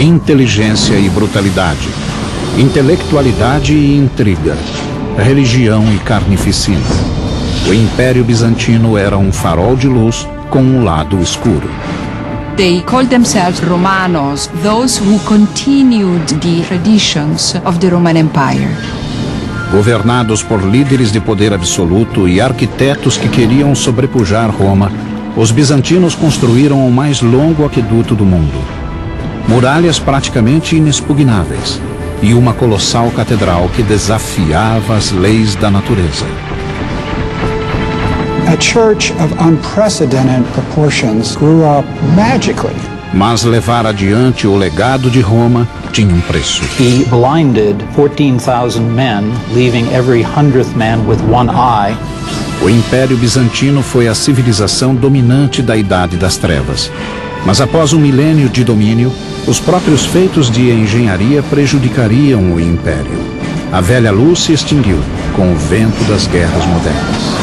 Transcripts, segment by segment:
inteligência e brutalidade, intelectualidade e intriga, religião e carnificina. O Império Bizantino era um farol de luz com um lado escuro. They called themselves Romanos, those who continued the traditions of the Roman Empire. Governados por líderes de poder absoluto e arquitetos que queriam sobrepujar Roma, os bizantinos construíram o mais longo aqueduto do mundo. Muralhas praticamente inexpugnáveis e uma colossal catedral que desafiava as leis da natureza. A church of unprecedented proportions grew up magically. Mas levar adiante o legado de Roma tinha um preço. He blinded 14,000 men, leaving every 100th man with one eye. O Império Bizantino foi a civilização dominante da Idade das Trevas. Mas após um milênio de domínio, os próprios feitos de engenharia prejudicariam o Império. A velha luz se extinguiu com o vento das guerras modernas.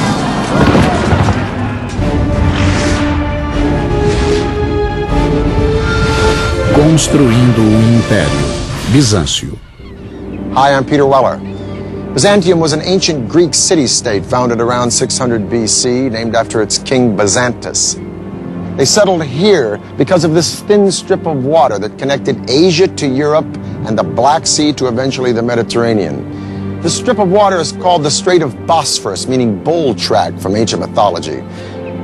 Construindo um Império. Bizâncio. Hi, I'm Peter Weller. Byzantium was an ancient Greek city-state founded around 600 BC, named after its king Byzantus. They settled here because of this thin strip of water that connected Asia to Europe and the Black Sea to eventually the Mediterranean. This strip of water is called the Strait of Bosphorus, meaning bull track from ancient mythology.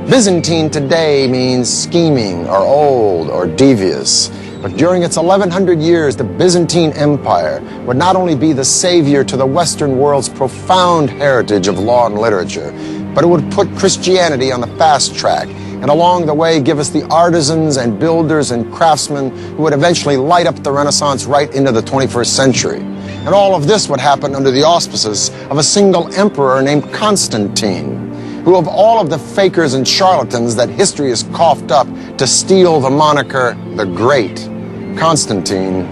Byzantine today means scheming or old or devious. But during its 1100 years, the Byzantine Empire would not only be the savior to the Western world's profound heritage of law and literature, but it would put Christianity on the fast track, and along the way give us the artisans and builders and craftsmen who would eventually light up the Renaissance right into the 21st century. And all of this would happen under the auspices of a single emperor named Constantine, who of all of the fakers and charlatans that history has coughed up to steal the moniker the Great, Constantine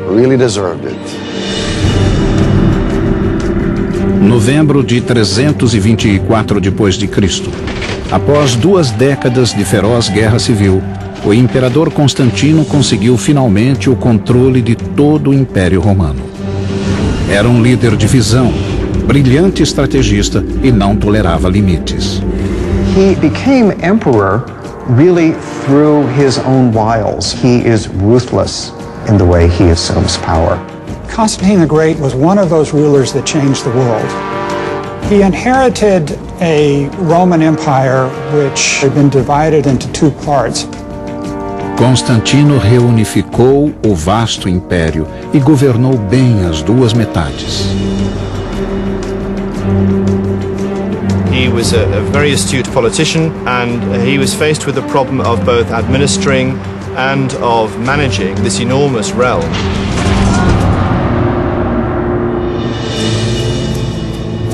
really deserved it. Novembro de 324 d.C. Após 2 décadas de feroz guerra civil, o imperador Constantino conseguiu finalmente o controle de todo o Império Romano. Era um líder de visão, brilhante estrategista e não tolerava limites. He became emperor really through his own wiles. He is ruthless in the way he assumes power. Constantine the Great was one of those rulers that changed the world. He inherited a Roman Empire which had been divided into 2 parts. Constantino reunificou o vasto império e governou bem as 2 metades. He was a very astute politician, and he was faced with the problem of both administering and of managing this enormous realm.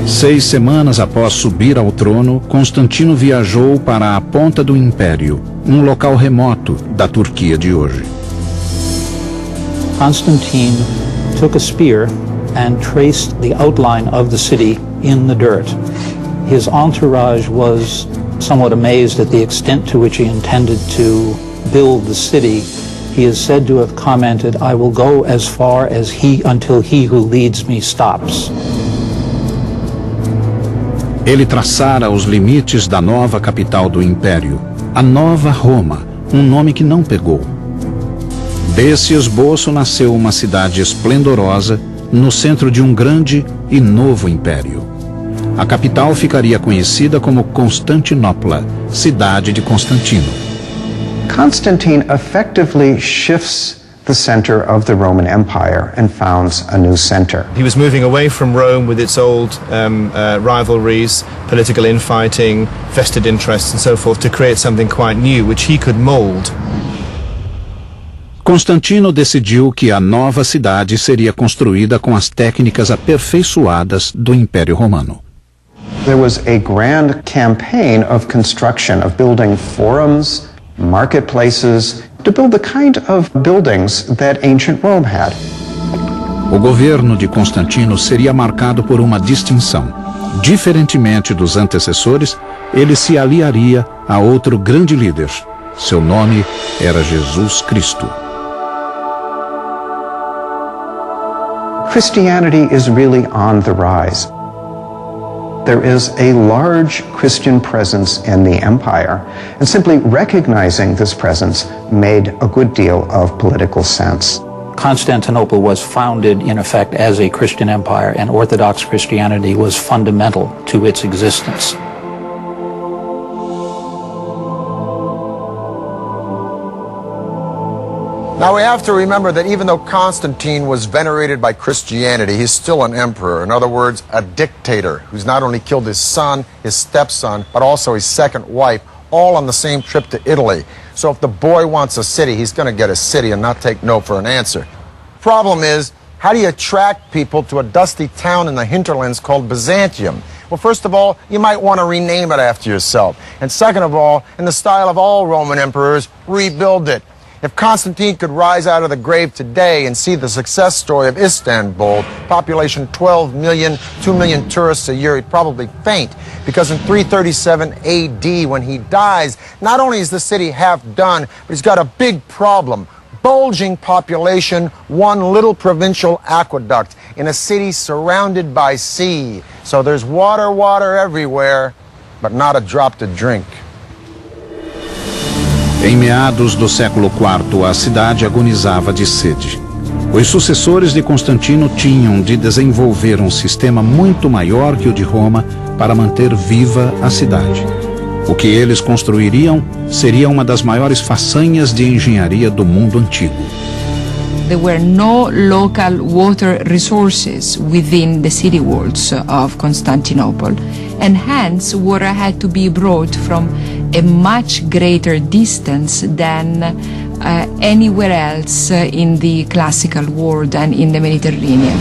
Seis semanas após subir ao trono, Constantino viajou para a ponta do Império, um local remoto da Turquia de hoje. Constantine took a spear and traced the outline of the city in the dirt. His entourage was somewhat amazed at the extent to which he intended to build the city. He is said to have commented, "I will go as far as until he who leads me stops." Ele traçara os limites da nova capital do Império, a Nova Roma, um nome que não pegou. Desse esboço nasceu uma cidade esplendorosa no centro de um grande e novo império. A capital ficaria conhecida como Constantinopla, cidade de Constantino. Constantine effectively shifts the center of the Roman Empire and founds a new center. He was moving away from Rome with its old rivalries, political infighting, vested interests and so forth, to create something quite new, which he could mold. Constantino decidiu que a nova cidade seria construída com as técnicas aperfeiçoadas do Império Romano. There was a grand campaign of construction, of building forums, marketplaces, to build the kind of buildings that ancient Rome had. O governo de Constantino seria marcado por uma distinção. Diferentemente dos antecessores, ele se aliaria a outro grande líder. Seu nome era Jesus Cristo. Christianity is really on the rise. There is a large Christian presence in the empire, and simply recognizing this presence made a good deal of political sense. Constantinople was founded, in effect, as a Christian empire, and Orthodox Christianity was fundamental to its existence. Now we have to remember that even though Constantine was venerated by Christianity, he's still an emperor. In other words, a dictator who's not only killed his son, his stepson, but also his second wife, all on the same trip to Italy. So if the boy wants a city, he's going to get a city and not take no for an answer. Problem is, how do you attract people to a dusty town in the hinterlands called Byzantium? Well, first of all, you might want to rename it after yourself. And second of all, in the style of all Roman emperors, rebuild it. If Constantine could rise out of the grave today and see the success story of Istanbul, population 12 million, 2 million tourists a year, he'd probably faint. Because in 337 AD, when he dies, not only is the city half done, but he's got a big problem. Bulging population, one little provincial aqueduct in a city surrounded by sea. So there's water everywhere, but not a drop to drink. Em meados do século IV, a cidade agonizava de sede. Os sucessores de Constantino tinham de desenvolver um sistema muito maior que o de Roma para manter viva a cidade. O que eles construiriam seria uma das maiores façanhas de engenharia do mundo antigo. There were no local water resources within the city walls of Constantinople, and hence water had to be brought from a much greater distance than anywhere else in the classical world and in the Mediterranean.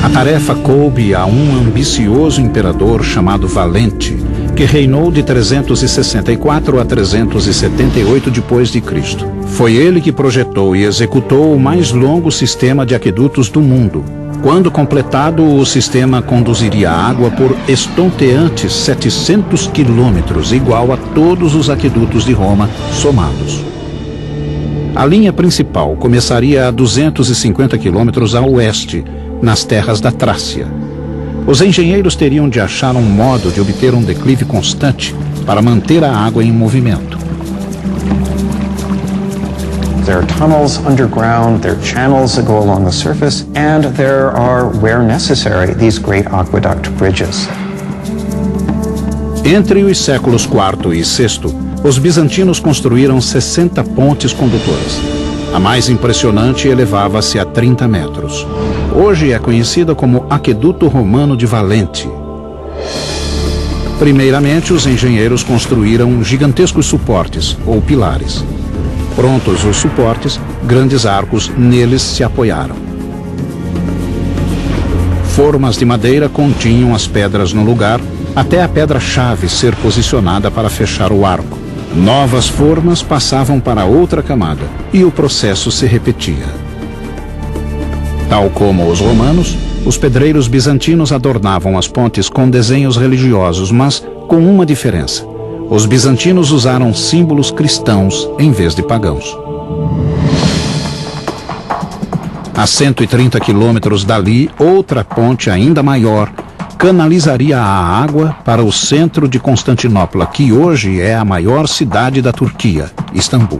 A tarefa coube a ambicioso imperador chamado Valente, que reinou de 364 a 378 depois de Cristo. Foi ele que projetou e executou o mais longo sistema de aquedutos do mundo. Quando completado, o sistema conduziria água por estonteantes 700 quilômetros, igual a todos os aquedutos de Roma somados. A linha principal começaria a 250 quilômetros a oeste, nas terras da Trácia. Os engenheiros teriam de achar um modo de obter um declive constante para manter a água em movimento. There are tunnels underground, there are channels that go along the surface, and there are, where necessary, these great aqueduct bridges. Entre os séculos IV e VI, os bizantinos construíram 60 pontes condutoras. A mais impressionante elevava-se a 30 metros. Hoje é conhecida como Aqueduto Romano de Valente. Primeiramente, os engenheiros construíram gigantescos suportes, ou pilares. Prontos os suportes, grandes arcos neles se apoiaram. Formas de madeira continham as pedras no lugar, até a pedra-chave ser posicionada para fechar o arco. Novas formas passavam para outra camada, e o processo se repetia. Tal como os romanos, os pedreiros bizantinos adornavam as pontes com desenhos religiosos, mas com uma diferença. Os bizantinos usaram símbolos cristãos em vez de pagãos. A 130 quilômetros dali, outra ponte ainda maior canalizaria a água para o centro de Constantinopla, que hoje é a maior cidade da Turquia, Istambul.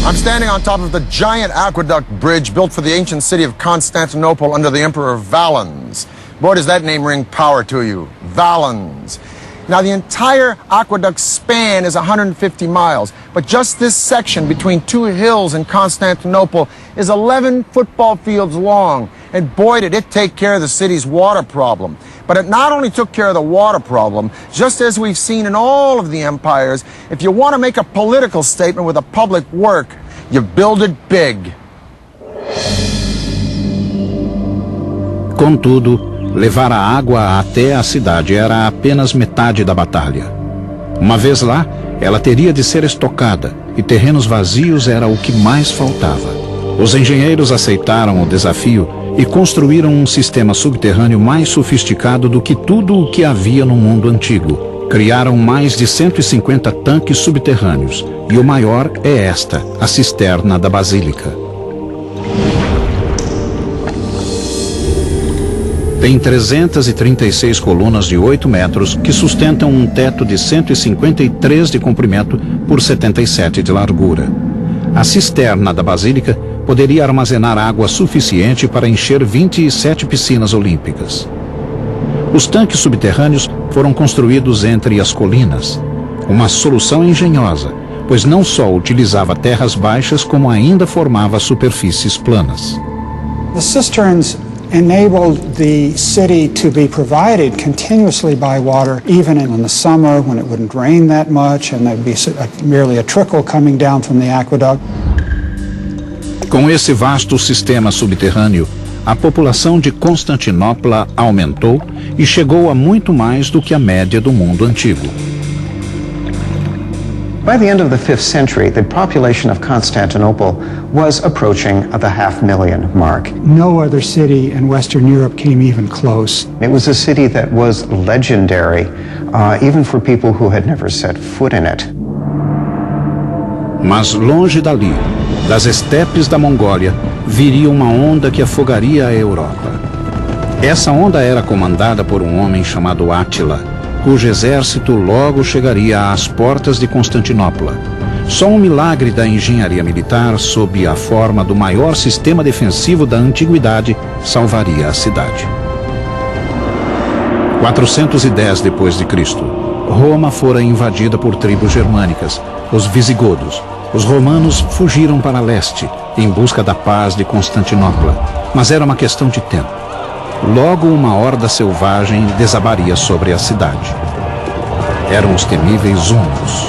I'm standing on top of the giant aqueduct bridge built for the ancient city of Constantinople under the Emperor Valens. Boy, does that name ring power to you. Valens. Now, the entire aqueduct span is 150 miles, but just this section between two hills in Constantinople is 11 football fields long, and boy, did it take care of the city's water problem. But it not only took care of the water problem, just as we've seen in all of the empires, if you want to make a political statement with a public work, you build it big. Contudo, levar a água até a cidade era apenas metade da batalha. Uma vez lá, ela teria de ser estocada, e terrenos vazios era o que mais faltava. Os engenheiros aceitaram o desafio e construíram um sistema subterrâneo mais sofisticado do que tudo o que havia no mundo antigo. Criaram mais de 150 tanques subterrâneos, e o maior é esta, a cisterna da Basílica. Tem 336 colunas de 8 metros que sustentam um teto de 153 de comprimento por 77 de largura. A cisterna da basílica poderia armazenar água suficiente para encher 27 piscinas olímpicas. Os tanques subterrâneos foram construídos entre as colinas. Uma solução engenhosa, pois não só utilizava terras baixas, como ainda formava superfícies planas. The cisterns enabled the city to be provided continuously by water, even in the summer when it wouldn't rain that much and there'd be merely a trickle coming down from the aqueduct. Com esse vasto sistema subterrâneo, a população de Constantinopla aumentou e chegou a muito mais do que a média do mundo antigo. By the end of the 5th century, the population of Constantinople was approaching the 500,000 mark. No other city in Western Europe came even close. It was a city that was legendary, even for people who had never set foot in it. Mas longe dali, das estepes da Mongólia, viria uma onda que afogaria a Europa. Essa onda era comandada por um homem chamado Átila, cujo exército logo chegaria às portas de Constantinopla. Só um milagre da engenharia militar, sob a forma do maior sistema defensivo da antiguidade, salvaria a cidade. 410 d.C., Roma fora invadida por tribos germânicas, os visigodos. Os romanos fugiram para leste, em busca da paz de Constantinopla, mas era uma questão de tempo. Logo uma horda selvagem desabaria sobre a cidade. Eram os temíveis hunos.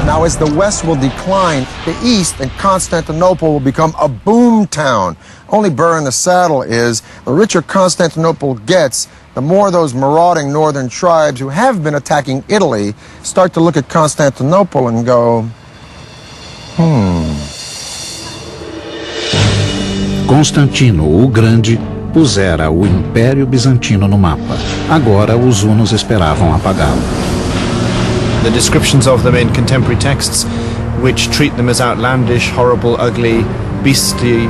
Now, as the West will decline, the East and Constantinople will become a boom town. Only burr in the saddle is, the richer Constantinople gets, the more those marauding northern tribes who have been attacking Italy start to look at Constantinople and go, Constantino, o Grande, pusera o Império Bizantino no mapa. Agora os hunos esperavam apagá-lo. The descriptions of them in contemporary texts, which treat them as outlandish, horrible, ugly, beastly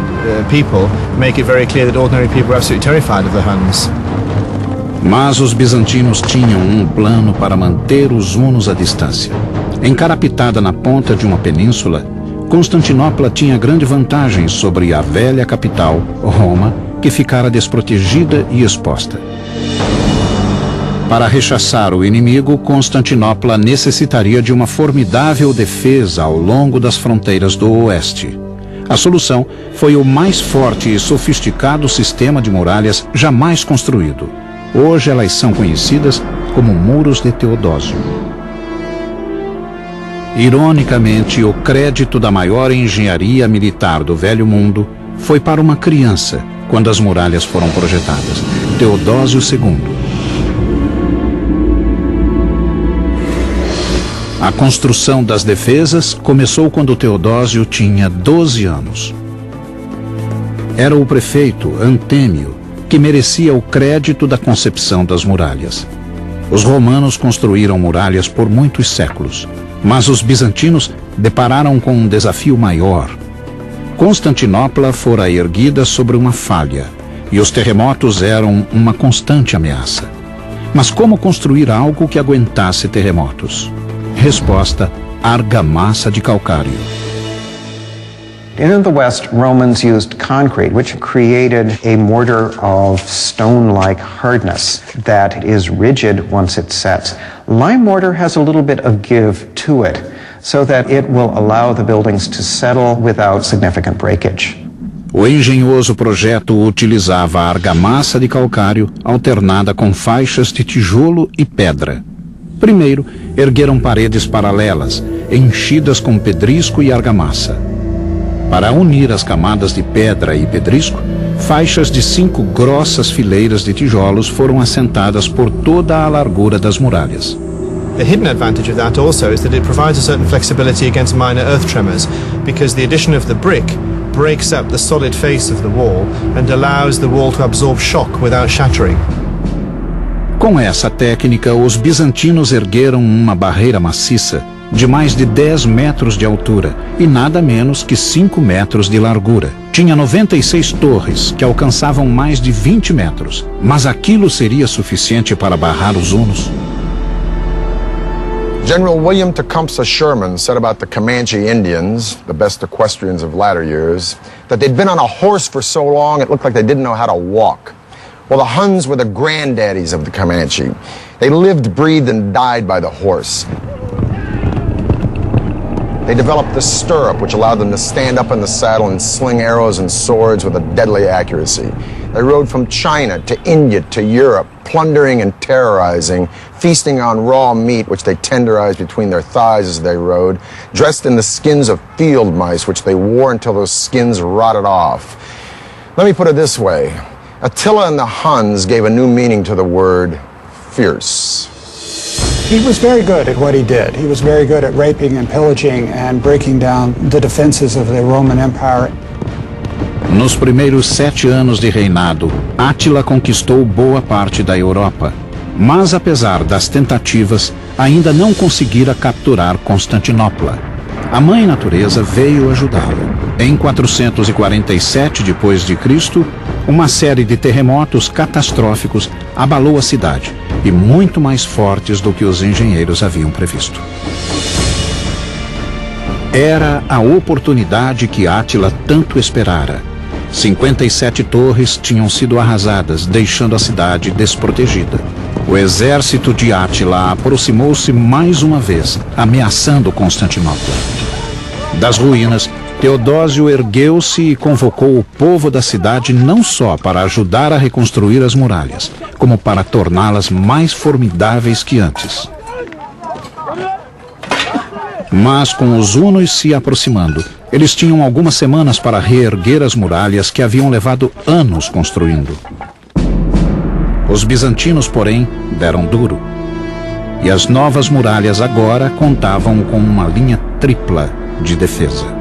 people, make it very clear that ordinary people were absolutely terrified of the Huns. Mas os bizantinos tinham um plano para manter os hunos à distância. Encarapitada na ponta de uma península, Constantinopla tinha grande vantagem sobre a velha capital, Roma, que ficara desprotegida e exposta. Para rechaçar o inimigo, Constantinopla necessitaria de uma formidável defesa ao longo das fronteiras do oeste. A solução foi o mais forte e sofisticado sistema de muralhas jamais construído. Hoje elas são conhecidas como Muros de Teodósio. Ironicamente, o crédito da maior engenharia militar do Velho Mundo foi para uma criança quando as muralhas foram projetadas, Teodósio II. A construção das defesas começou quando Teodósio tinha 12 anos. Era o prefeito Antêmio que merecia o crédito da concepção das muralhas. Os romanos construíram muralhas por muitos séculos, mas os bizantinos depararam com um desafio maior. Constantinopla fora erguida sobre uma falha, e os terremotos eram uma constante ameaça. Mas como construir algo que aguentasse terremotos? Resposta: argamassa de calcário. In the West, Romans used concrete, which created a mortar of stone-like hardness that is rigid once it sets. Lime mortar has a little bit of give to it, so that it will allow the buildings to settle without significant breakage. O engenhoso projeto utilizava a argamassa de calcário alternada com faixas de tijolo e pedra. Primeiro, ergueram paredes paralelas, enchidas com pedrisco e argamassa. Para unir as camadas de pedra e pedrisco, faixas de 5 grossas fileiras de tijolos foram assentadas por toda a largura das muralhas. The hidden advantage of that also is that it provides a certain flexibility against minor earth tremors, because the addition of the brick breaks up the solid face of the wall and allows the wall to absorb shock without shattering. Com essa técnica, os bizantinos ergueram uma barreira maciça de mais de 10 metros de altura e nada menos que 5 metros de largura. Tinha 96 torres, que alcançavam mais de 20 metros. Mas aquilo seria suficiente para barrar os hunos? General William Tecumseh Sherman said about the Comanche Indians, the best equestrians of latter years, that they'd been on a horse for so long it looked like they didn't know how to walk. Well, the Huns were the granddaddies of the Comanche. They lived, breathed, and died by the horse. They developed the stirrup, which allowed them to stand up in the saddle and sling arrows and swords with a deadly accuracy. They rode from China to India to Europe, plundering and terrorizing, feasting on raw meat, which they tenderized between their thighs as they rode, dressed in the skins of field mice, which they wore until those skins rotted off. Let me put it this way. Attila and the Huns gave a new meaning to the word fierce. He was very good at what he did. He was very good at raping and pillaging and breaking down the defenses of the Roman Empire. Nos primeiros 7 anos de reinado, Átila conquistou boa parte da Europa. Mas apesar das tentativas, ainda não conseguira capturar Constantinopla. A Mãe Natureza veio ajudá-lo. Em 447 d.C., uma série de terremotos catastróficos abalou a cidade, e muito mais fortes do que os engenheiros haviam previsto. Era a oportunidade que Átila tanto esperara. 57 torres tinham sido arrasadas, deixando a cidade desprotegida. O exército de Átila aproximou-se mais uma vez, ameaçando Constantinopla. Das ruínas, Teodósio ergueu-se e convocou o povo da cidade não só para ajudar a reconstruir as muralhas, como para torná-las mais formidáveis que antes. Mas com os hunos se aproximando, eles tinham algumas semanas para reerguer as muralhas que haviam levado anos construindo. Os bizantinos, porém, deram duro. E as novas muralhas agora contavam com uma linha tripla de defesa.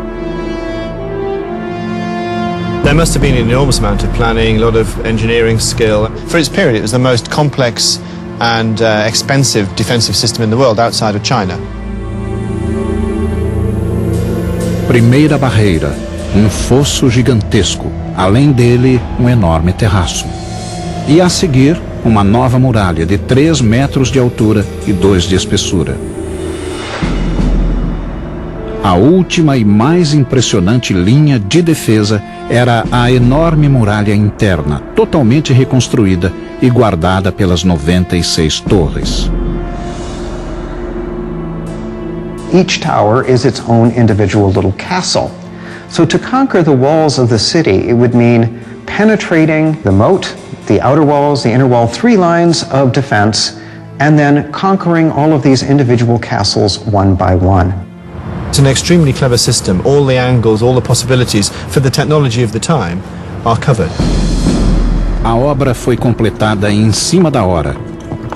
There must have been an enormous amount of planning, a lot of engineering skill. For its period, it was the most complex and expensive defensive system in the world outside of China. Primeira barreira, fosso gigantesco, além dele um enorme terraço. E a seguir, uma nova muralha de 3 metros de altura e 2 de espessura. A última e mais impressionante linha de defesa era a enorme muralha interna, totalmente reconstruída e guardada pelas 96 torres. Each tower is its own individual little castle. So to conquer the walls of the city, it would mean penetrating the moat, the outer walls, the inner wall, 3 lines of defense, and then conquering all of these individual castles one by one. It's an extremely clever system. All the angles, all the possibilities for the technology of the time are covered. A obra foi completada em cima da hora.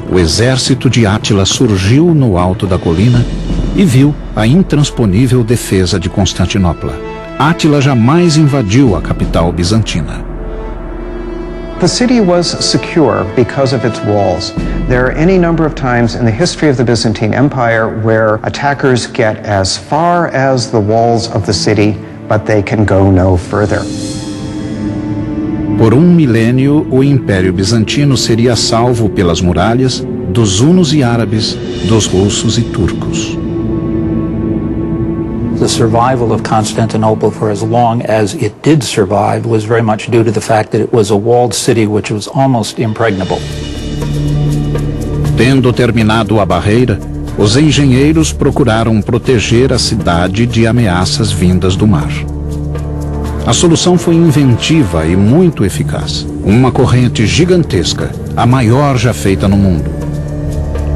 O exército de Átila surgiu no alto da colina e viu a intransponível defesa de Constantinopla. Átila jamais invadiu a capital bizantina. The city was secure because of its walls. There are any number of times in the history of the Byzantine Empire where attackers get as far as the walls of the city, but they can go no further. Por milênio, o Império Bizantino seria salvo pelas muralhas dos hunos e árabes, dos russos e turcos. The survival of Constantinople for as long as it did survive was very much due to the fact that it was a walled city which was almost impregnable. Tendo terminado a barreira, os engenheiros procuraram proteger a cidade de ameaças vindas do mar. A solução foi inventiva e muito eficaz. Uma corrente gigantesca, a maior já feita no mundo.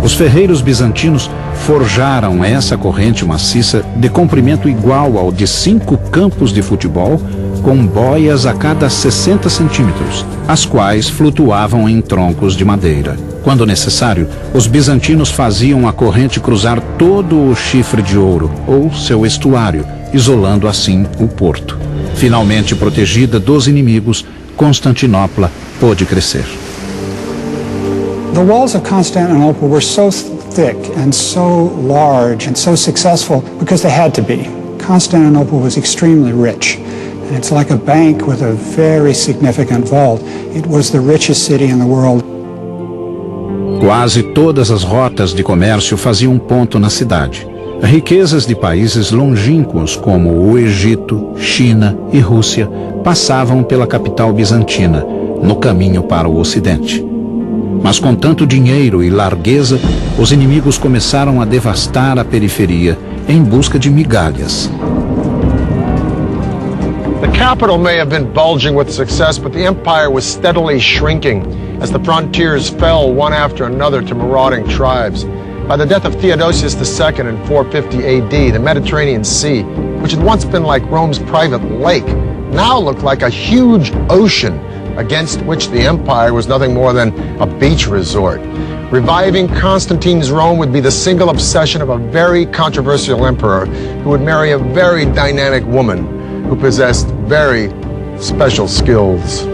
Os ferreiros bizantinos forjaram essa corrente maciça de comprimento igual ao de 5 campos de futebol, com boias a cada 60 centímetros, as quais flutuavam em troncos de madeira. Quando necessário, os bizantinos faziam a corrente cruzar todo o chifre de ouro, ou seu estuário, isolando assim o porto. Finalmente protegida dos inimigos, Constantinopla pôde crescer. The walls of Constantinople were so thick and so large and so successful because they had to be. Constantinople was extremely rich, and it's like a bank with a very significant vault. It was the richest city in the world. Quase todas as rotas de comércio faziam ponto na cidade. Riquezas de países longínquos como o Egito, China e Rússia passavam pela capital bizantina, no caminho para o Ocidente. Mas com tanto dinheiro e largueza, os inimigos começaram a devastar a periferia em busca de migalhas. The capital may have been bulging with success, but the empire was steadily shrinking as the frontiers fell one after another to marauding tribes. By the death of Theodosius II in 450 AD, the Mediterranean Sea, which had once been like Rome's private lake, now looked like a huge ocean against which the empire was nothing more than a beach resort. Reviving Constantine's Rome would be the single obsession of a very controversial emperor who would marry a very dynamic woman who possessed very special skills.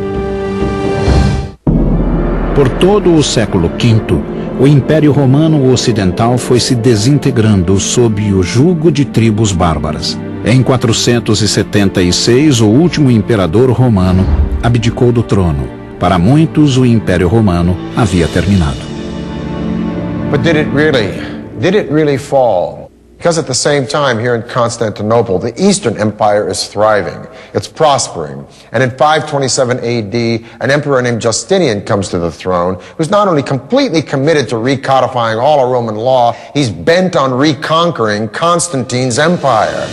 Por todo o século V, o Império Romano Ocidental foi se desintegrando sob o jugo de tribos bárbaras. Em 476, o último imperador romano abdicou do trono. Para muitos, o Império Romano havia terminado. But did it really fall? Because at the same time, here in Constantinople, the Eastern Empire is thriving. It's prospering. And in 527 AD, an emperor named Justinian comes to the throne, who's not only completely committed to recodifying all of Roman law, he's bent on reconquering Constantine's empire.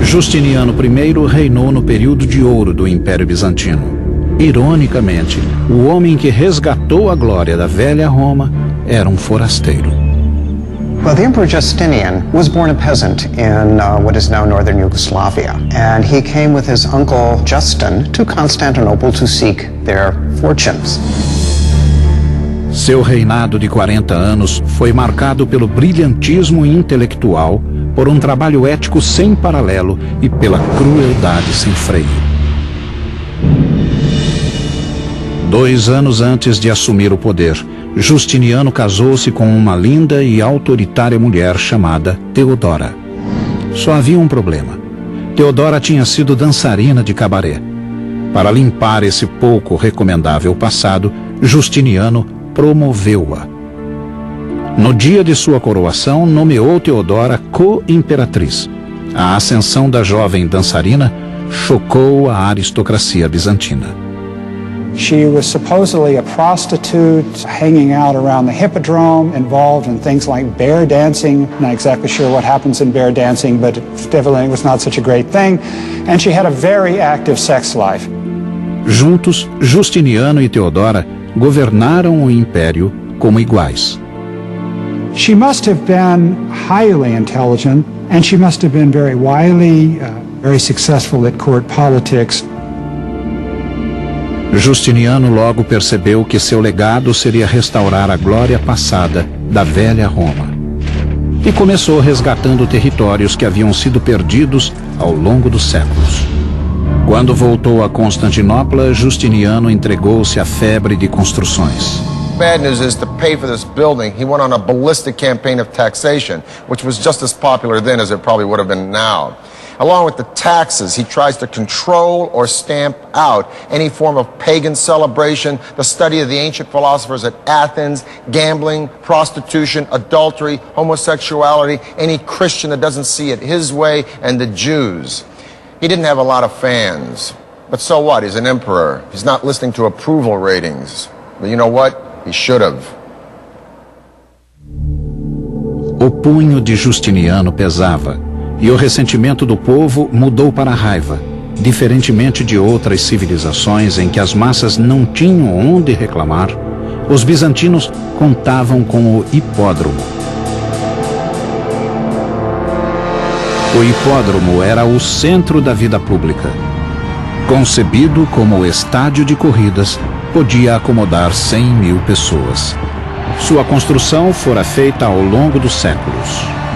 Justiniano I reinou no período de ouro do Império Bizantino. Ironicamente, o homem que resgatou a glória da velha Roma era forasteiro. Well, the Emperor Justinian was born a peasant in what is now northern Yugoslavia, and he came with his uncle Justin to Constantinople to seek their fortunes. Seu reinado de 40 anos foi marcado pelo brilhantismo intelectual, por trabalho ético sem paralelo e pela crueldade sem freio. 2 anos antes de assumir o poder, Justiniano casou-se com uma linda e autoritária mulher chamada Teodora. Só havia um problema. Teodora tinha sido dançarina de cabaré. Para limpar esse pouco recomendável passado, Justiniano promoveu-a. No dia de sua coroação, nomeou Teodora co-imperatriz. A ascensão da jovem dançarina chocou a aristocracia bizantina. She was supposedly a prostitute hanging out around the hippodrome, involved in things like bear dancing. Not exactly sure what happens in bear dancing, but evidently it was not such a great thing. And she had a very active sex life. Juntos, Justiniano e Teodora governaram o império como iguais. She must have been highly intelligent, and she must have been very wily, very successful at court politics. Justiniano logo percebeu que seu legado seria restaurar a glória passada da velha Roma. E começou resgatando territórios que haviam sido perdidos ao longo dos séculos. Quando voltou a Constantinopla, Justiniano entregou-se à febre de construções. Bad news is, to pay for this building, he went on a ballistic campaign of taxation, which was just as popular then as it probably would have been now. Along with the taxes, he tries to control or stamp out any form of pagan celebration, the study of the ancient philosophers at Athens, gambling, prostitution, adultery, homosexuality, any Christian that doesn't see it his way, and the Jews. He didn't have a lot of fans. But so what? He's an emperor. He's not listening to approval ratings. But you know what? He should have. O punho de Justiniano pesava. E o ressentimento do povo mudou para a raiva, diferentemente de outras civilizações em que as massas não tinham onde reclamar. Os bizantinos contavam com o hipódromo. O hipódromo era o centro da vida pública. Concebido como estádio de corridas, podia acomodar 100.000 pessoas. Sua construção fora feita ao longo dos séculos.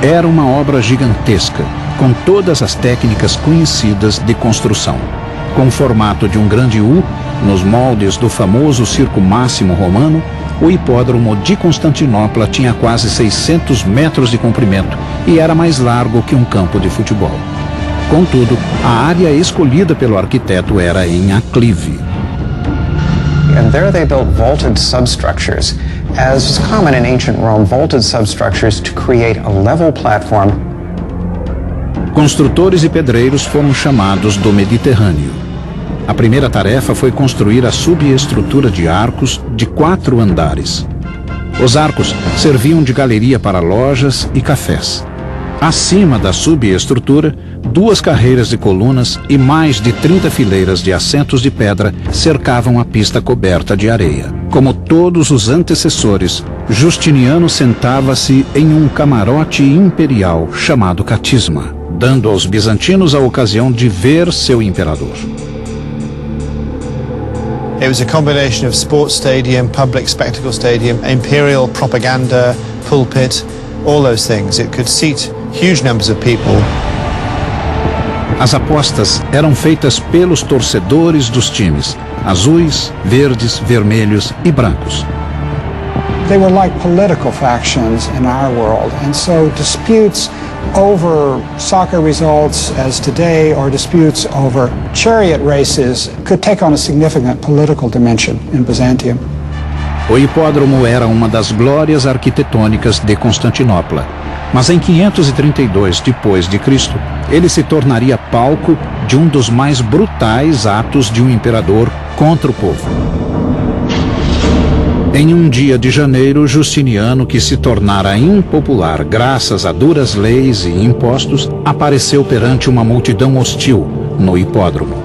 Era uma obra gigantesca, com todas as técnicas conhecidas de construção. Com o formato de um grande U, nos moldes do famoso Circo Máximo romano, o hipódromo de Constantinopla tinha quase 600 metros de comprimento e era mais largo que um campo de futebol. Contudo, a área escolhida pelo arquiteto era em aclive. And there they built vaulted substructures. As was common in ancient Rome, vaulted substructures to create a level platform. Construtores e pedreiros foram chamados do Mediterrâneo. A primeira tarefa foi construir a subestrutura de arcos de 4 andares. Os arcos serviam de galeria para lojas e cafés. Acima da subestrutura, 2 carreiras de colunas e mais de 30 fileiras de assentos de pedra cercavam a pista coberta de areia. Como todos os antecessores, Justiniano sentava-se em um camarote imperial chamado catisma, dando aos bizantinos a ocasião de ver seu imperador. It was a combination of sports stadium, public spectacle stadium, imperial propaganda, pulpit, all those things. It could seat huge numbers of people. As apostas eram feitas pelos torcedores dos times, azuis, verdes, vermelhos e brancos. They were like political factions in our world, and so disputes over soccer results as today or disputes over chariot races could take on a significant political dimension in Byzantium. O hipódromo era uma das glórias arquitetônicas de Constantinopla, mas em 532 d.C., ele se tornaria palco de um dos mais brutais atos de um imperador contra o povo. Em um dia de janeiro, Justiniano, que se tornara impopular graças a duras leis e impostos, apareceu perante uma multidão hostil no hipódromo.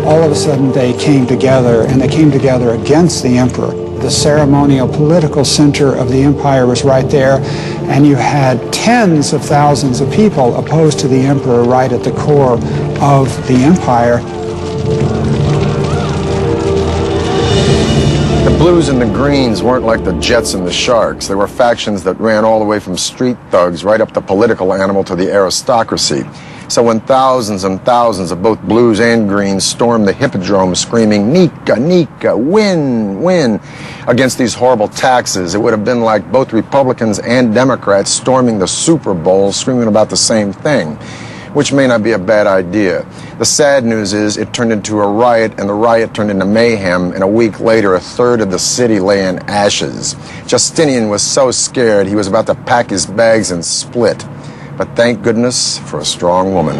All of a sudden they came together, and they came together against the emperor. The ceremonial political center of the empire was right there, and you had tens of thousands of people opposed to the emperor right at the core of the empire. The Blues and the Greens weren't like the Jets and the Sharks. They were factions that ran all the way from street thugs right up the political animal to the aristocracy. So when thousands and thousands of both Blues and Greens stormed the Hippodrome screaming, "Nika, Nika, win, win," against these horrible taxes, it would have been like both Republicans and Democrats storming the Super Bowl screaming about the same thing, which may not be a bad idea. The sad news is it turned into a riot, and the riot turned into mayhem, and a week later, a third of the city lay in ashes. Justinian was so scared he was about to pack his bags and split. But thank goodness for a strong woman.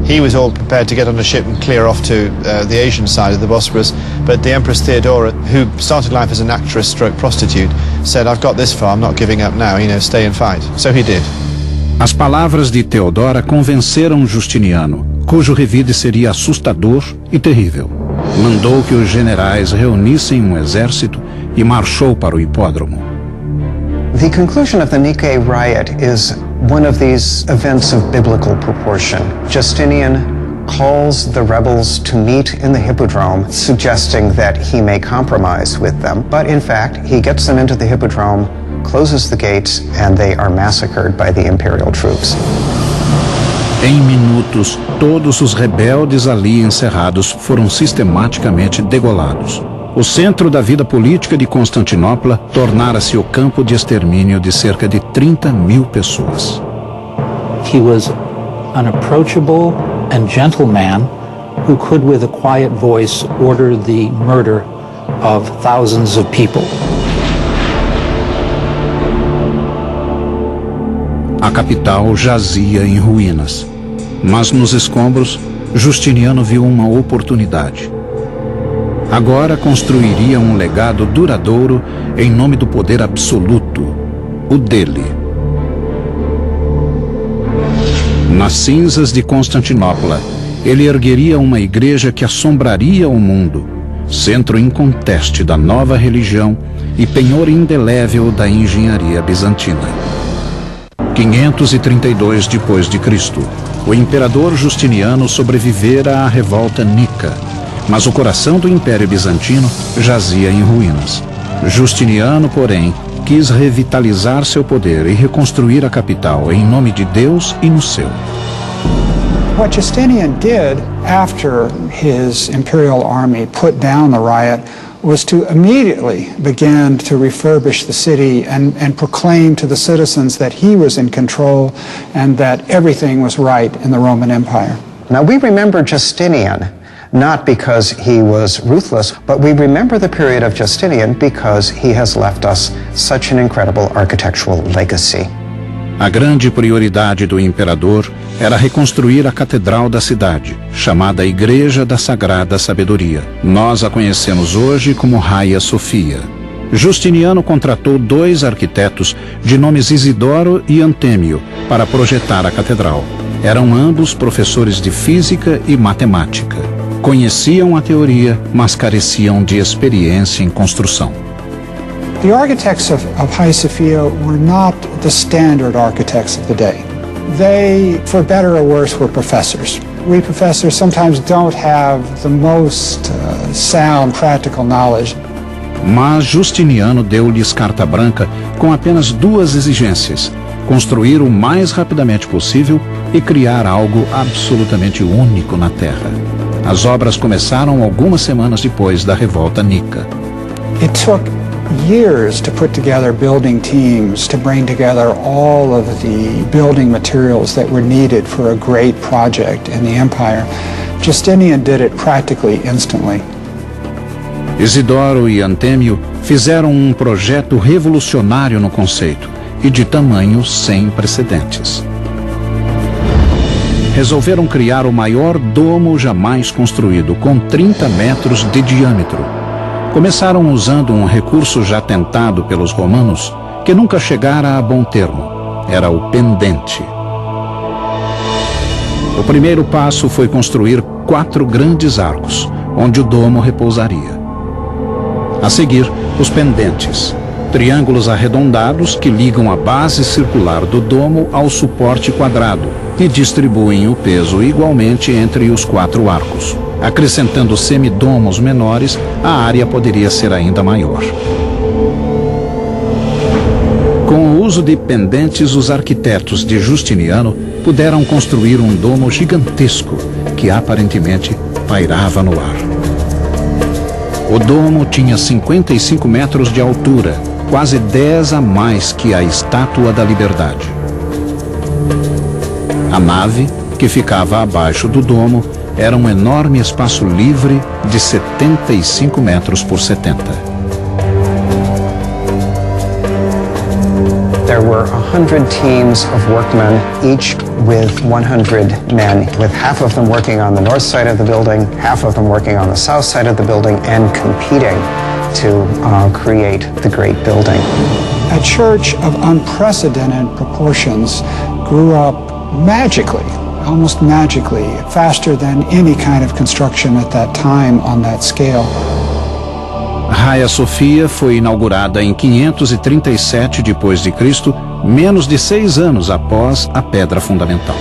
He was all prepared to get on a ship and clear off to the Asian side of the Bosporus, but the Empress Theodora, who started life as an actress stroke prostitute, said, "I've got this far, I'm not giving up now, stay and fight." So he did. As palavras de Teodora convenceram Justiniano, cujo revide seria assustador e terrível. Mandou que os generais reunissem um exército e marchou para o hipódromo. The conclusion of the Nicaea riot is one of these events of biblical proportion. Justinian calls the rebels to meet in the Hippodrome, suggesting that he may compromise with them. But in fact, he gets them into the Hippodrome, closes the gates, and they are massacred by the imperial troops. Em minutos, todos os rebeldes ali encerrados foram sistematicamente degolados. O centro da vida política de Constantinopla tornara-se o campo de extermínio de cerca de 30.000 pessoas. He was an approachable and gentle man who could, with a quiet voice, order the murder of thousands of people. A capital jazia em ruínas, mas nos escombros, Justiniano viu uma oportunidade. Agora construiria um legado duradouro em nome do poder absoluto, o dele. Nas cinzas de Constantinopla, ele ergueria uma igreja que assombraria o mundo, centro inconteste da nova religião e penhor indelével da engenharia bizantina. 532 d.C., o imperador Justiniano sobrevivera à revolta nica, mas o coração do Império Bizantino jazia em ruínas. Justiniano, porém, quis revitalizar seu poder e reconstruir a capital em nome de Deus e no seu. What Justinian did after his imperial army put down the riot was to immediately begin to refurbish the city and proclaim to the citizens that he was in control and that everything was right in the Roman Empire. Now, we remember Justinian not because he was ruthless, but we remember the period of Justinian because he has left us such an incredible architectural legacy. A grande prioridade do imperador era reconstruir a catedral da cidade, chamada Igreja da Sagrada Sabedoria. Nós a conhecemos hoje como Hagia Sophia. Justiniano contratou 2 arquitetos de nomes Isidoro e Antêmio para projetar a catedral. Eram ambos professores de física e matemática. Conheciam a teoria, mas careciam de experiência em construção. The architects of Hagia Sophia were not the standard architects of the day. They, for better or worse, were professors. We professors sometimes don't have the most sound practical knowledge. Mas Justiniano deu-lhes carta branca com apenas 2 exigências: construir o mais rapidamente possível e criar algo absolutamente único na Terra. As obras começaram algumas semanas depois da revolta nica. It took years to put together building teams, to bring together all of the building materials that were needed for a great project in the empire. Justinian did it practically instantly. Isidoro e Antêmio fizeram um projeto revolucionário no conceito e de tamanho sem precedentes. Resolveram criar o maior domo jamais construído, com 30 metros de diâmetro. Começaram usando um recurso já tentado pelos romanos, que nunca chegara a bom termo. Era o pendente. O primeiro passo foi construir 4 grandes arcos, onde o domo repousaria. A seguir, os pendentes, triângulos arredondados que ligam a base circular do domo ao suporte quadrado e distribuem o peso igualmente entre os 4 arcos. Acrescentando semidomos menores, a área poderia ser ainda maior. Com o uso de pendentes, os arquitetos de Justiniano puderam construir um domo gigantesco que aparentemente pairava no ar. O domo tinha 55 metros de altura, quase 10 a mais que a Estátua da Liberdade. A nave, que ficava abaixo do domo, era um enorme espaço livre de 75 metros por 70. There were 100 teams of workmen, each with 100 men, with half of them working on the north side of the building, half of them working on the south side of the building, and competing to create the great building. A church of unprecedented proportions grew up magically, almost magically, faster than any kind of construction at that time on that scale. Hagia Sophia foi inaugurada em 537 d.C., menos de 6 anos após a pedra fundamental.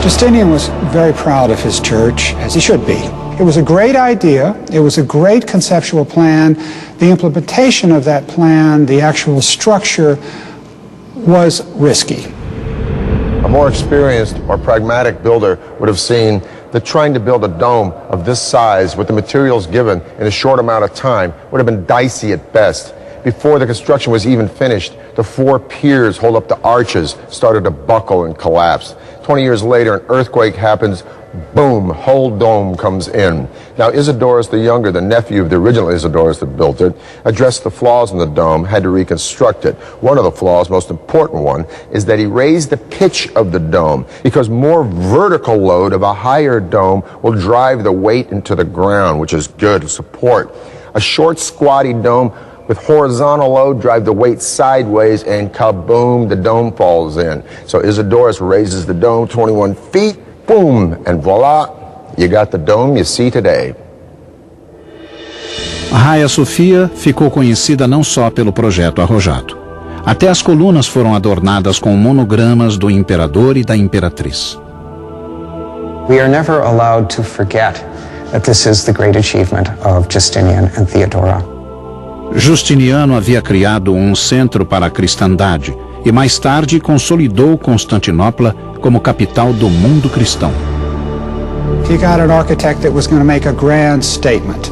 Justinian was very proud of his church, as he should be. It was a great idea, it was a great conceptual plan. The implementation of that plan, the actual structure, was risky. A more experienced or pragmatic builder would have seen that trying to build a dome of this size with the materials given in a short amount of time would have been dicey at best. Before the construction was even finished, the 4 piers hold up the arches started to buckle and collapse. 20 years later, an earthquake happens, boom, whole dome comes in. Now, Isidorus the Younger, the nephew of the original Isidorus that built it, addressed the flaws in the dome, had to reconstruct it. One of the flaws, most important one, is that he raised the pitch of the dome because more vertical load of a higher dome will drive the weight into the ground, which is good support. A short, squatty dome with horizontal load drive the weight sideways and kaboom, the dome falls in. So Isidorus raises the dome 21 feet, boom, and voila, you got the dome you see today. A Hagia Sophia ficou conhecida não só pelo projeto arrojado. Até as colunas foram adornadas com monogramas do imperador e da imperatriz. We are never allowed to forget that this is the great achievement of Justinian and Theodora. Justiniano havia criado um centro para a cristandade e mais tarde consolidou Constantinopla como capital do mundo cristão. he got an architect that was going to make a grand statement.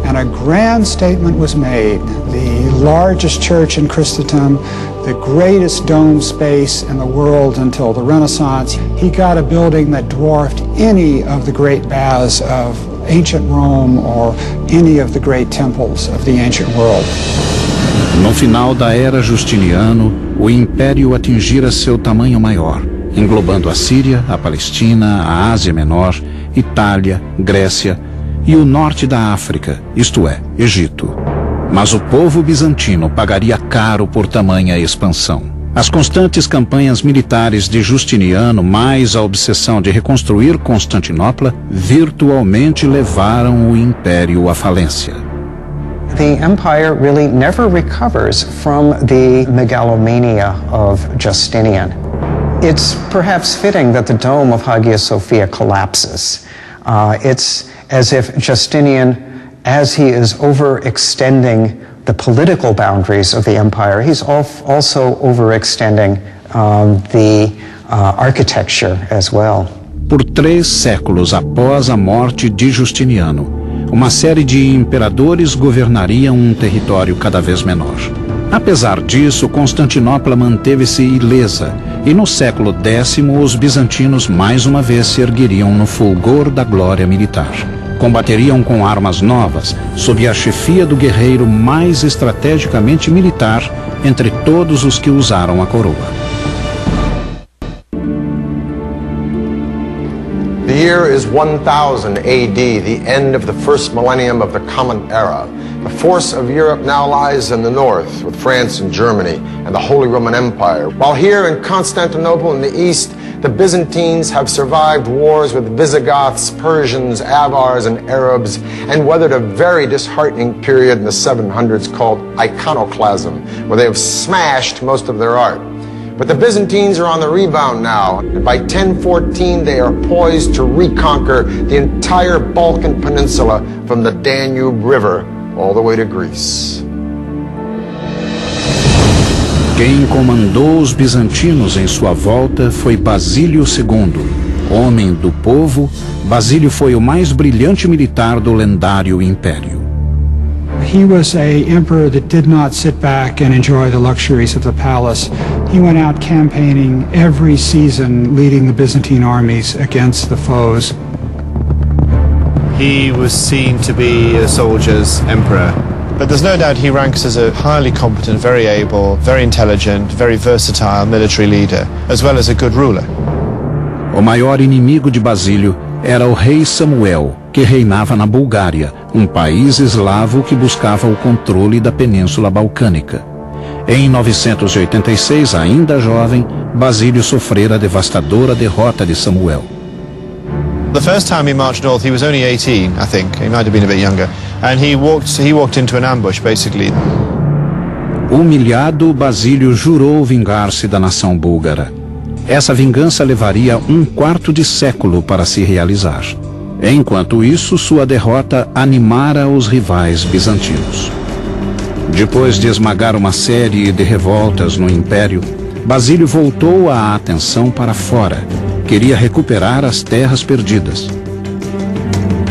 And a grand statement was made. The largest church in Christendom, the greatest dome space in the world until the Renaissance. He got a building that dwarfed any of the great baths of ancient Rome or any of the great temples of the ancient world. No final da era Justiniano, o império atingira seu tamanho maior, englobando a Síria, a Palestina, a Ásia Menor, Itália, Grécia e o norte da África, isto é, Egito. Mas o povo bizantino pagaria caro por tamanha expansão. As constantes campanhas militares de Justiniano, mais a obsessão de reconstruir Constantinopla, virtualmente levaram o império à falência. The empire really never recovers from the megalomania of Justinian. It's perhaps fitting that the dome of Hagia Sophia collapses. It's as if Justinian, as he is overextending the political boundaries of the empire, he's also overextending the architecture as well. Por 3 séculos após a morte de Justiniano, uma série de imperadores governariam um território cada vez menor. Apesar disso, Constantinopla manteve-se ilesa, e no século X os bizantinos mais uma vez se ergueriam no fulgor da glória militar. Combateriam com armas novas, sob a chefia do guerreiro mais estrategicamente militar entre todos os que usaram a coroa. The year is 1000 AD, the end of the first millennium of the Common Era. The force of Europe now lies in the north, with France and Germany and the Holy Roman Empire. While here in Constantinople in the east, the Byzantines have survived wars with Visigoths, Persians, Avars, and Arabs, and weathered a very disheartening period in the 700s called iconoclasm, where they have smashed most of their art. But the Byzantines are on the rebound now, and by 1014 they are poised to reconquer the entire Balkan Peninsula from the Danube River all the way to Greece. Quem comandou os bizantinos em sua volta foi Basílio II. Homem do povo, Basílio foi o mais brilhante militar do lendário império. He was an emperor that did not sit back and enjoy the luxuries of the palace. He went out campaigning every season, leading the Byzantine armies against the foes. He was seen to be a soldier's emperor, but there's no doubt he ranks as a highly competent, very able, very intelligent, very versatile military leader, as well as a good ruler. O maior inimigo de Basílio era o rei Samuel, que reinava na Bulgária, um país eslavo que buscava o controle da Península Balcânica. Em 986, ainda jovem, Basílio sofrera a devastadora derrota de Samuel. The first time he marched north, he was only 18, I think. He might have been a bit younger. And he walked into an ambush, basically. Humilhado, Basílio jurou vingar-se da nação búlgara. Essa vingança levaria 1/4 de século para se realizar. Enquanto isso, sua derrota animara os rivais bizantinos. Depois de esmagar uma série de revoltas no Império, Basílio voltou a atenção para fora. Queria recuperar as terras perdidas.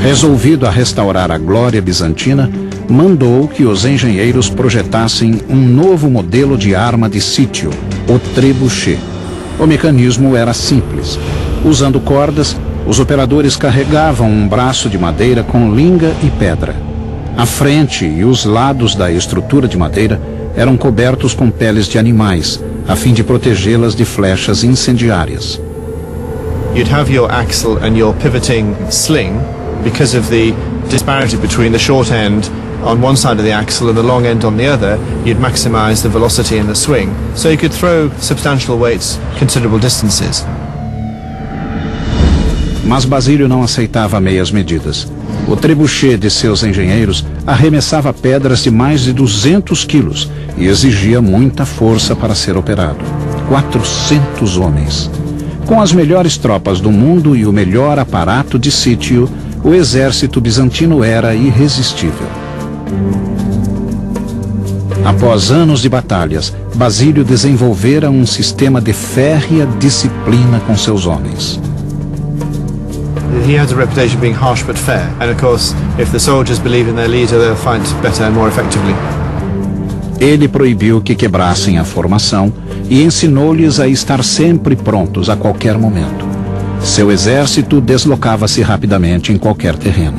Resolvido a restaurar a glória bizantina, mandou que os engenheiros projetassem um novo modelo de arma de sítio, o trebuchet. O mecanismo era simples. Usando cordas, os operadores carregavam um braço de madeira com linga e pedra. A frente e os lados da estrutura de madeira eram cobertos com peles de animais, a fim de protegê-las de flechas incendiárias. You'd have your axle and your pivoting sling because of the disparity between the short end on one side of the axle and the long end on the other. You'd maximize the velocity in the swing, so you could throw substantial weights considerable distances. Mas Basílio não aceitava meias medidas. O trebuchet de seus engenheiros arremessava pedras de mais de 200 quilos e exigia muita força para ser operado. 400 homens. Com as melhores tropas do mundo e o melhor aparato de sítio, o exército bizantino era irresistível. Após anos de batalhas, Basílio desenvolvera um sistema de férrea disciplina com seus homens. He has a reputation of being harsh but fair, and of course, if the soldiers believe in their leader, they'll fight better and more effectively. Ele proibiu que quebrassem a formação e ensinou-lhes a estar sempre prontos a qualquer momento. Seu exército deslocava-se rapidamente em qualquer terreno.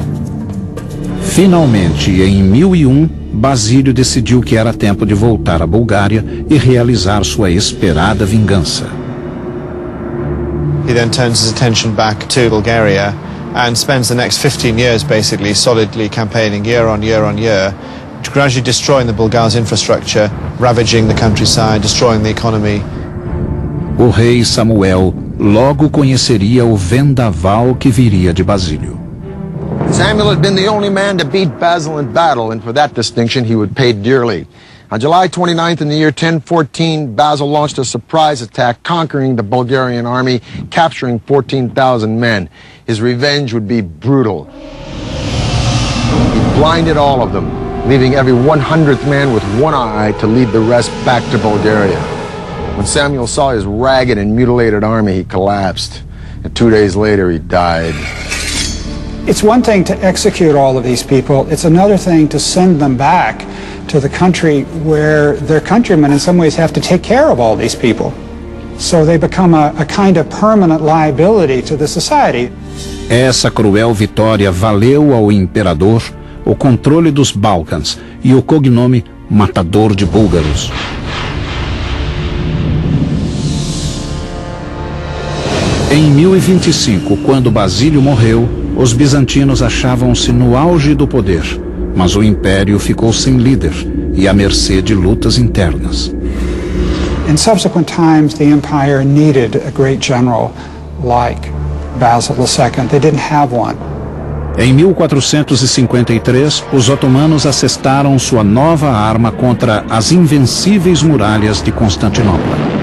Finalmente, em 1001, Basílio decidiu que era tempo de voltar à Bulgária e realizar sua esperada vingança. He then turns his attention back to Bulgaria and spends the next 15 years basically solidly campaigning year on year on year, gradually destroying the Bulgars' infrastructure, ravaging the countryside, destroying the economy. O rei Samuel logo conheceria o vendaval que viria de Basílio. Samuel had been the only man to beat Basil in battle, and for that distinction he would pay dearly. On July 29th in the year 1014, Basil launched a surprise attack, conquering the Bulgarian army, capturing 14,000 men. His revenge would be brutal. He blinded all of them, leaving every 100th man with one eye to lead the rest back to Bulgaria. When Samuel saw his ragged and mutilated army, he collapsed, and 2 days later he died. It's one thing to execute all of these people. It's another thing to send them back to the country where their countrymen in some ways have to take care of all these people. So they become a kind of permanent liability to the society. Essa cruel vitória valeu ao imperador o controle dos Balcãs e o cognome Matador de Búlgaros. Em 1025, quando Basílio morreu, os bizantinos achavam-se no auge do poder, mas o império ficou sem líder e à mercê de lutas internas. In subsequent times, the empire needed a great general like Basil II. They didn't have one. Em 1453, os otomanos assestaram sua nova arma contra as invencíveis muralhas de Constantinopla.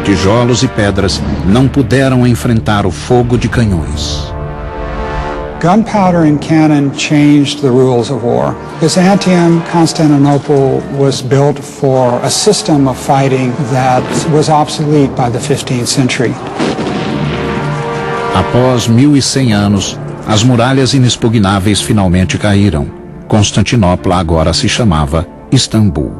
Tijolos e pedras não puderam enfrentar o fogo de canhões. Gunpowder and cannon changed the rules of war. Byzantium, Constantinople was built for a system of fighting that was obsolete by the 15th century. Após 1100 anos, as muralhas inexpugnáveis finalmente caíram. Constantinopla agora se chamava Istambul.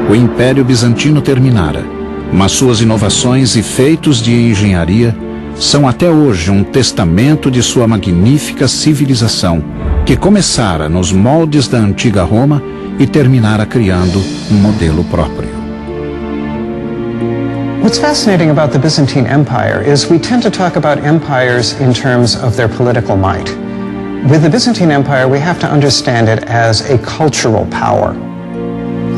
O Império Bizantino terminara, mas suas inovações e feitos de engenharia são até hoje um testamento de sua magnífica civilização, que começara nos moldes da antiga Roma e terminara criando um modelo próprio. What's fascinating about the Byzantine Empire is we tend to talk about empires in terms of their political might. With the Byzantine Empire, we have to understand it as a cultural power.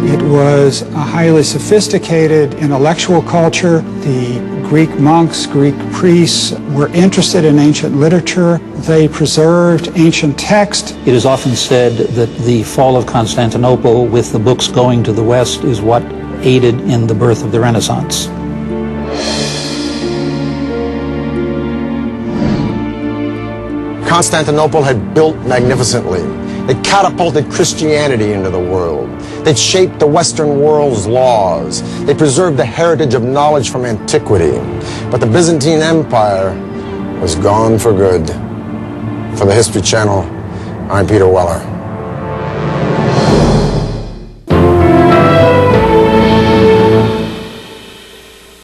It was a highly sophisticated intellectual culture. The Greek monks, Greek priests were interested in ancient literature. They preserved ancient text. It is often said that the fall of Constantinople, with the books going to the West, is what aided in the birth of the Renaissance. Constantinople had built magnificently. They catapulted Christianity into the world. They shaped the Western world's laws. They preserved the heritage of knowledge from antiquity. But the Byzantine Empire was gone for good. For the History Channel, I'm Peter Weller.